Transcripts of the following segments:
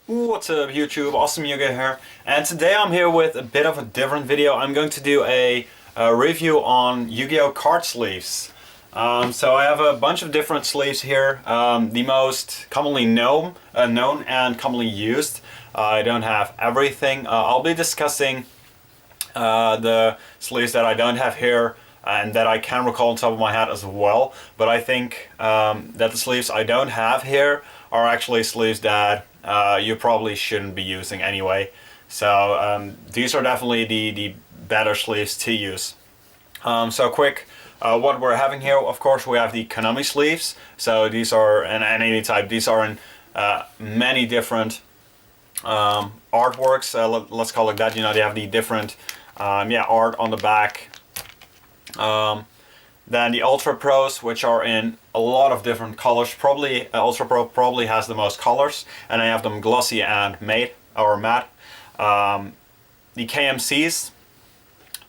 What's up YouTube, Awesome Yoga here, and today I'm here with a bit of a different video. I'm going to do a review on Yu-Gi-Oh! Card sleeves. So I have a bunch of different sleeves here, the most commonly known and commonly used. I don't have everything. I'll be discussing the sleeves that I don't have here and that I can recall on top of my head as well, but I think that the sleeves I don't have here are actually sleeves that you probably shouldn't be using anyway. So these are definitely the better sleeves to use. So quick, what we're having here, of course, we have the Konami sleeves. So these are in any type. These are in many different artworks. Let's call it that. You know, they have the different art on the back. Then the UltraPros, which are in a lot of different colors. Probably UltraPro probably has the most colors, and I have them glossy and matte. The KMCs,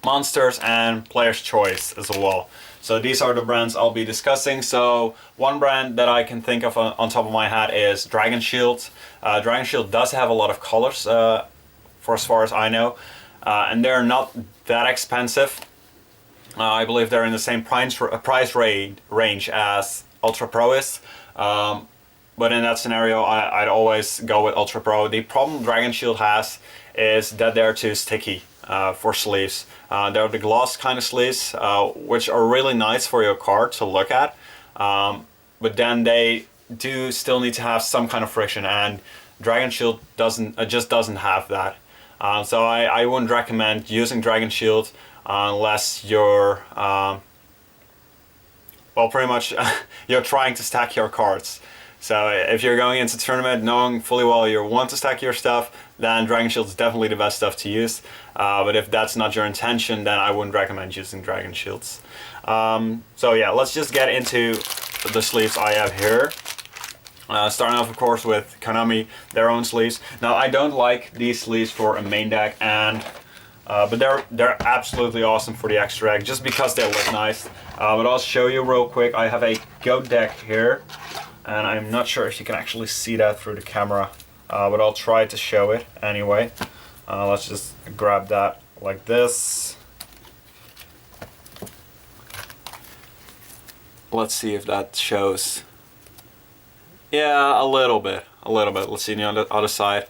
Monsters, and Player's Choice as well. So these are the brands I'll be discussing. So one brand that I can think of on top of my head is Dragon Shield. Dragon Shield does have a lot of colors, for as far as I know, and they're not that expensive. I believe they're in the same price range as UltraPro is, but in that scenario I'd always go with UltraPro. The problem Dragon Shield has is that they're too sticky for sleeves. They're the gloss kind of sleeves, which are really nice for your card to look at, but then they do still need to have some kind of friction, and Dragon Shield just doesn't have that. So I wouldn't recommend using Dragon Shield unless you're, well, pretty much you're trying to stack your cards. So if you're going into the tournament knowing fully well you want to stack your stuff, then Dragon Shield is definitely the best stuff to use. But if that's not your intention, then I wouldn't recommend using Dragon Shields. So yeah, let's just get into the sleeves I have here. Starting off, of course, with Konami, their own sleeves. Now, I don't like these sleeves for a main deck, but they're absolutely awesome for the extra deck, just because they look nice. But I'll show you real quick. I have a goat deck here, and I'm not sure if you can actually see that through the camera, but I'll try to show it anyway. Let's just grab that like this. Let's see if that shows. Yeah, a little bit. Let's see on the other side.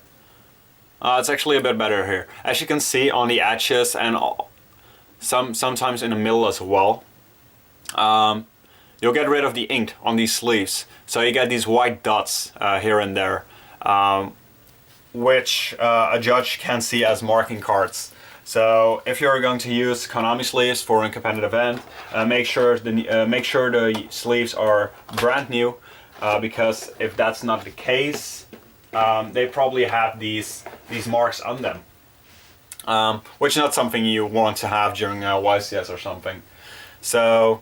It's actually a bit better here. As you can see on the edges and sometimes in the middle as well, you'll get rid of the ink on these sleeves. So you get these white dots here and there, which a judge can see as marking cards. So if you're going to use Konami sleeves for a competitive event, make sure the sleeves are brand new, because if that's not the case, they probably have these marks on them, which is not something you want to have during YCS or something. So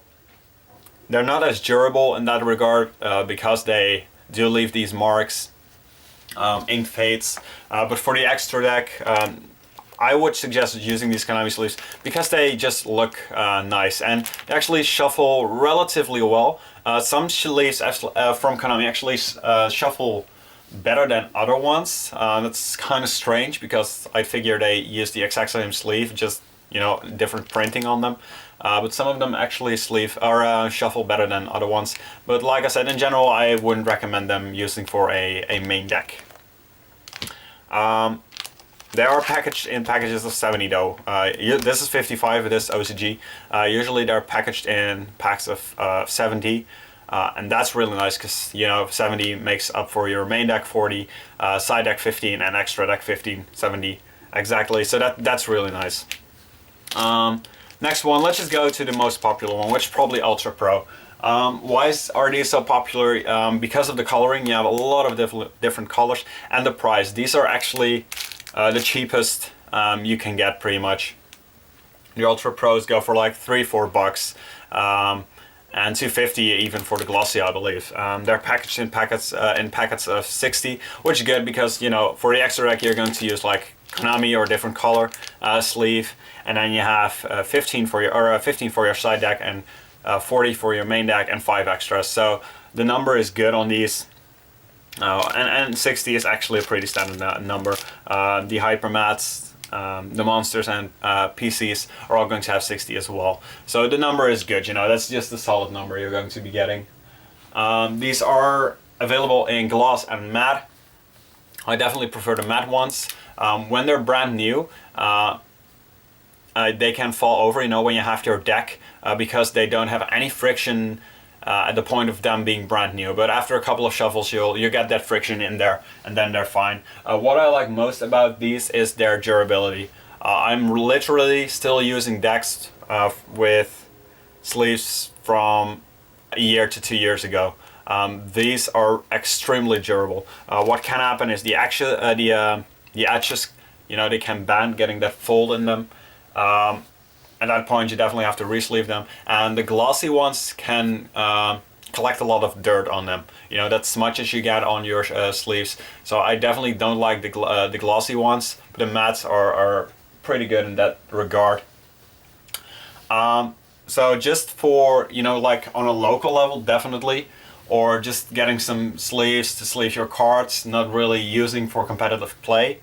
they're not as durable in that regard, because they do leave these marks. Ink fades, but for the extra deck, I would suggest using these Konami sleeves because they just look nice, and they actually shuffle relatively well. Some sleeves from Konami actually shuffle better than other ones. That's kind of strange because I figure they use the exact same sleeve, just, you know, different printing on them. But some of them actually shuffle better than other ones. But like I said, in general, I wouldn't recommend them using for a main deck. They are packaged in packages of 70 though. This is 55, this OCG. Usually they're packaged in packs of 70. And that's really nice because, you know, 70 makes up for your main deck 40, side deck 15, and extra deck 15, 70 exactly. So that's really nice. Next one, let's just go to the most popular one, which is probably UltraPro. Why are these so popular? Because of the coloring. You have a lot of different colors, and the price. These are actually the cheapest you can get, pretty much. The UltraPros go for like $3-4. And $2.50 even for the glossy, I believe. They're packaged in packets of 60, which is good because, you know, for the extra deck you're going to use like Konami or a different color sleeve, and then you have 15 for your side deck, and 40 for your main deck, and 5 extras. So the number is good on these. And 60 is actually a pretty standard number. The HyperMats, the monsters and PCs are all going to have 60 as well. So the number is good, you know, that's just a solid number you're going to be getting. These are available in gloss and matte. I definitely prefer the matte ones. When they're brand new, they can fall over, you know, when you have your deck, because they don't have any friction at the point of them being brand new. But after a couple of shuffles, you get that friction in there, and then they're fine. What I like most about these is their durability. I'm literally still using decks with sleeves from a year to 2 years ago. These are extremely durable. What can happen is the edges, you know, they can bend, getting that fold in them. At that point you definitely have to re-sleeve them, and the glossy ones can collect a lot of dirt on them. You know, that's as much as you get on your sleeves. So I definitely don't like the glossy ones, but the mattes are pretty good in that regard. So just for, you know, like on a local level, definitely, or just getting some sleeves to sleeve your cards, not really using for competitive play.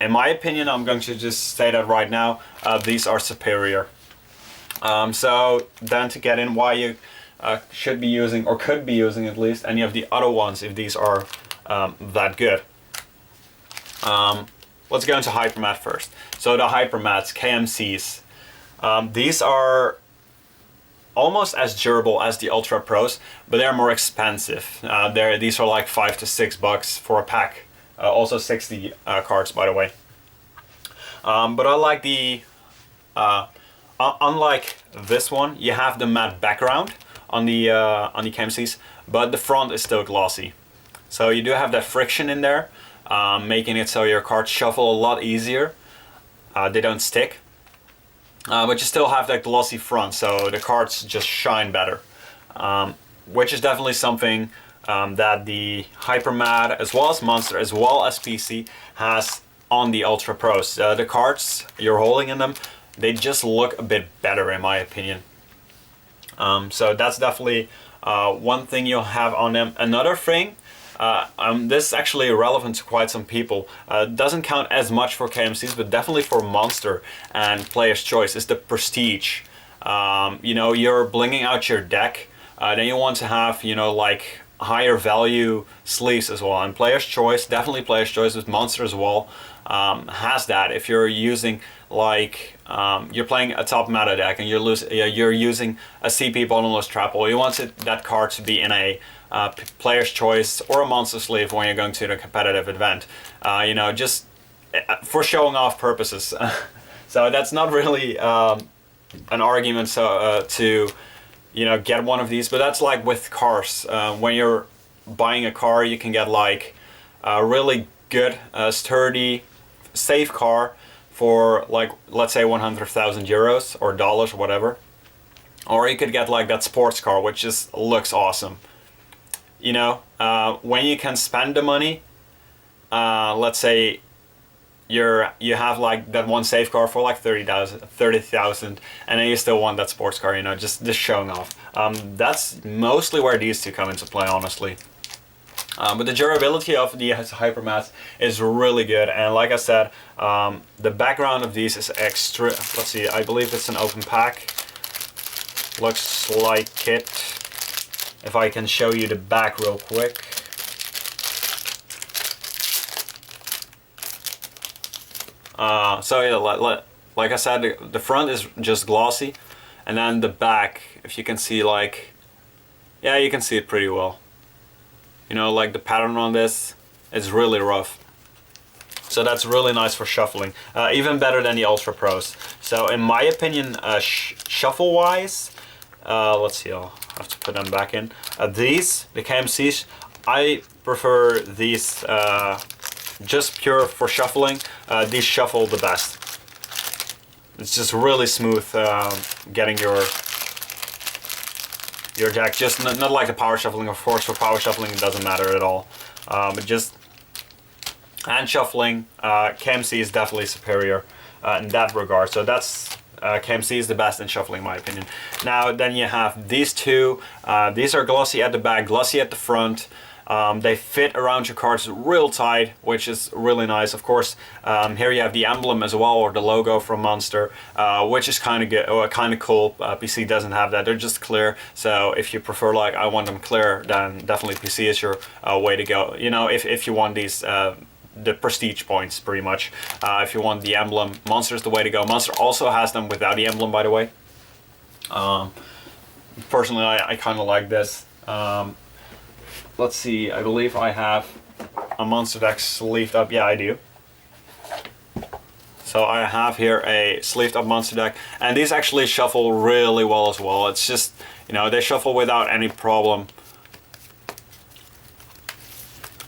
In my opinion, I'm going to just say that right now, these are superior. So then to get in why you should be using, or could be using at least, any of the other ones if these are that good. Let's go into HyperMat first. So the HyperMats, KMCs, these are almost as durable as the UltraPros, but they're more expensive. These are like $5 to $6 for a pack. Also 60 cards, by the way. But I like the, unlike this one, you have the matte background on the KMCs, but the front is still glossy. So you do have that friction in there, making it so your cards shuffle a lot easier. They don't stick. But you still have that glossy front, so the cards just shine better. Which is definitely something that the HyperMat, as well as Monster, as well as PC, has on the Ultra Pros. The cards you're holding in them, they just look a bit better in my opinion. So that's definitely one thing you'll have on them. Another thing, this is actually relevant to quite some people, doesn't count as much for KMCs, but definitely for Monster and Player's Choice, is the prestige. You know, you're blinging out your deck, then you want to have, you know, like higher value sleeves as well, and Player's Choice, definitely Player's Choice with Monster as well, has that. If you're using like you're playing a top meta deck and you're using a CP bottomless trap hole, you want that card to be in a Player's Choice or a Monster sleeve when you're going to the competitive event, you know, just for showing off purposes. So that's not really an argument to, you know, get one of these, but that's like with cars. When you're buying a car, you can get like a really good, sturdy, safe car for like, let's say 100,000 euros or dollars or whatever. Or you could get like that sports car, which just looks awesome. You know, when you can spend the money, let's say you have like that one safe car for like 30,000, and then you still want that sports car, you know, just showing off. That's mostly where these two come into play, honestly. But the durability of the HyperMats is really good, and like I said, the background of these is extra. Let's see, I believe it's an open pack. Looks like it. If I can show you the back real quick. So yeah, like I said, the front is just glossy, and then the back, if you can see, like, yeah, you can see it pretty well. You know, like the pattern on this is really rough. So that's really nice for shuffling, even better than the Ultra Pros. So in my opinion, shuffle wise, let's see, I'll have to put them back in. These, the KMCs, I prefer these just pure for shuffling. These shuffle the best. It's just really smooth getting your deck, just not like the power shuffling. Of course, for power shuffling it doesn't matter at all, but just hand shuffling, KMC is definitely superior in that regard. So that's KMC is the best in shuffling, in my opinion. Now then you have these two. These are glossy at the back, glossy at the front. They fit around your cards real tight, which is really nice. Of course, here you have the emblem as well, or the logo from Monster, which is kind of good, kind of cool. PC doesn't have that; they're just clear. So if you prefer, like, I want them clear, then definitely PC is your way to go. You know, if you want these. The prestige points, pretty much. If you want the emblem, Monster is the way to go. Monster also has them without the emblem, by the way. Personally, I kind of like this. Let's see, I believe I have a Monster deck sleeved up. Yeah, I do. So I have here a sleeved up Monster deck, and these actually shuffle really well as well. It's just, you know, they shuffle without any problem.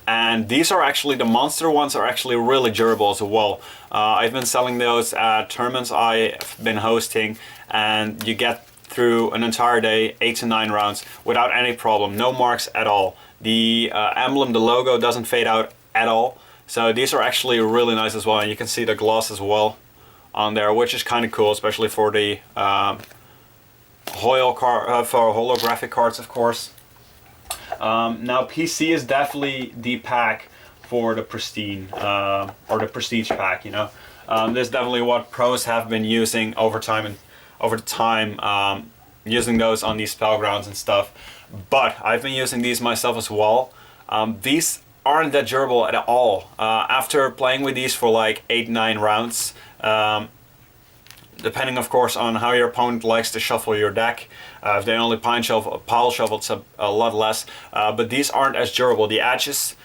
And these are actually, the Monster ones are actually really durable as well. I've been selling those at tournaments I've been hosting, and you get through an entire day, 8 to 9 rounds, without any problem, no marks at all. The emblem, the logo doesn't fade out at all. So these are actually really nice as well, and you can see the gloss as well on there, which is kind of cool, especially for the for holographic cards, of course. Now PC is definitely the pack for the pristine, or the prestige pack, you know. This is definitely what pros have been using over time, using those on these spellgrounds and stuff. But I've been using these myself as well. These aren't that durable at all. After playing with these for like 8-9 rounds, depending of course on how your opponent likes to shuffle your deck. If they only pile shuffle, it's a lot less. But these aren't as durable. The edges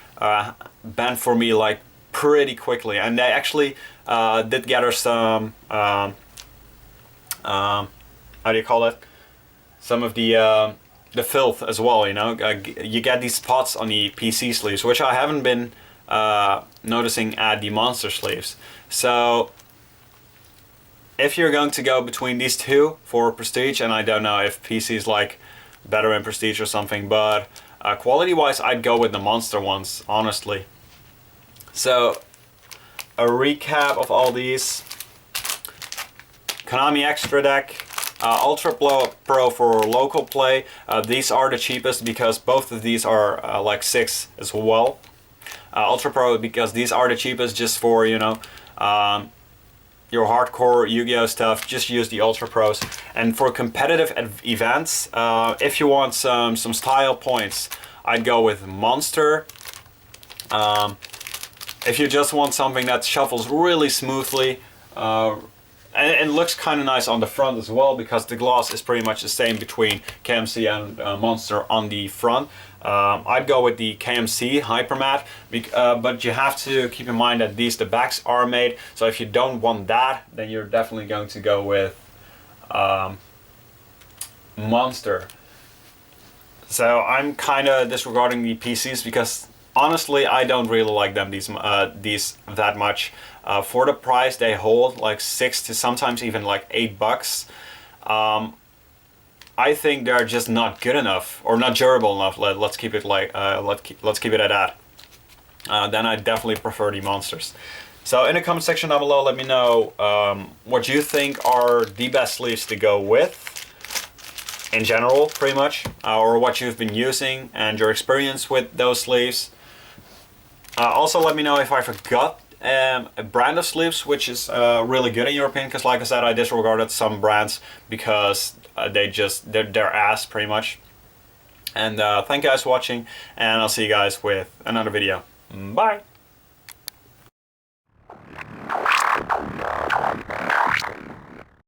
bend for me like pretty quickly, and they actually did gather some how do you call it? Some of the filth as well. You know, you get these spots on the PC sleeves, which I haven't been noticing at the Monster sleeves. So if you're going to go between these two for Prestige, and I don't know if PC is like better in Prestige or something, but quality wise I'd go with the Monster ones, honestly. So a recap of all these: Konami Extra Deck, UltraPro for local play. These are the cheapest because both of these are like 6 as well. UltraPro because these are the cheapest, just for, you know, your hardcore Yu-Gi-Oh stuff, just use the UltraPros. And for competitive events, if you want some style points, I'd go with Monster. If you just want something that shuffles really smoothly, and it looks kind of nice on the front as well, because the gloss is pretty much the same between KMC and Monster on the front. I'd go with the KMC HyperMat, but you have to keep in mind that the backs are made, so if you don't want that, then you're definitely going to go with Monster. So I'm kind of disregarding the PCs because honestly I don't really like them, these that much. For the price they hold, like 6 to sometimes even like $8. I think they're just not good enough, or not durable enough. Let's keep it like let's keep it at that. Then I definitely prefer the Monsters. So in the comment section down below, let me know what you think are the best sleeves to go with in general, pretty much, or what you've been using and your experience with those sleeves. Also let me know if I forgot a brand of sleeves which is really good in your opinion, because like I said, I disregarded some brands because they're ass pretty much. And thank you guys for watching, and I'll see you guys with another video. Bye!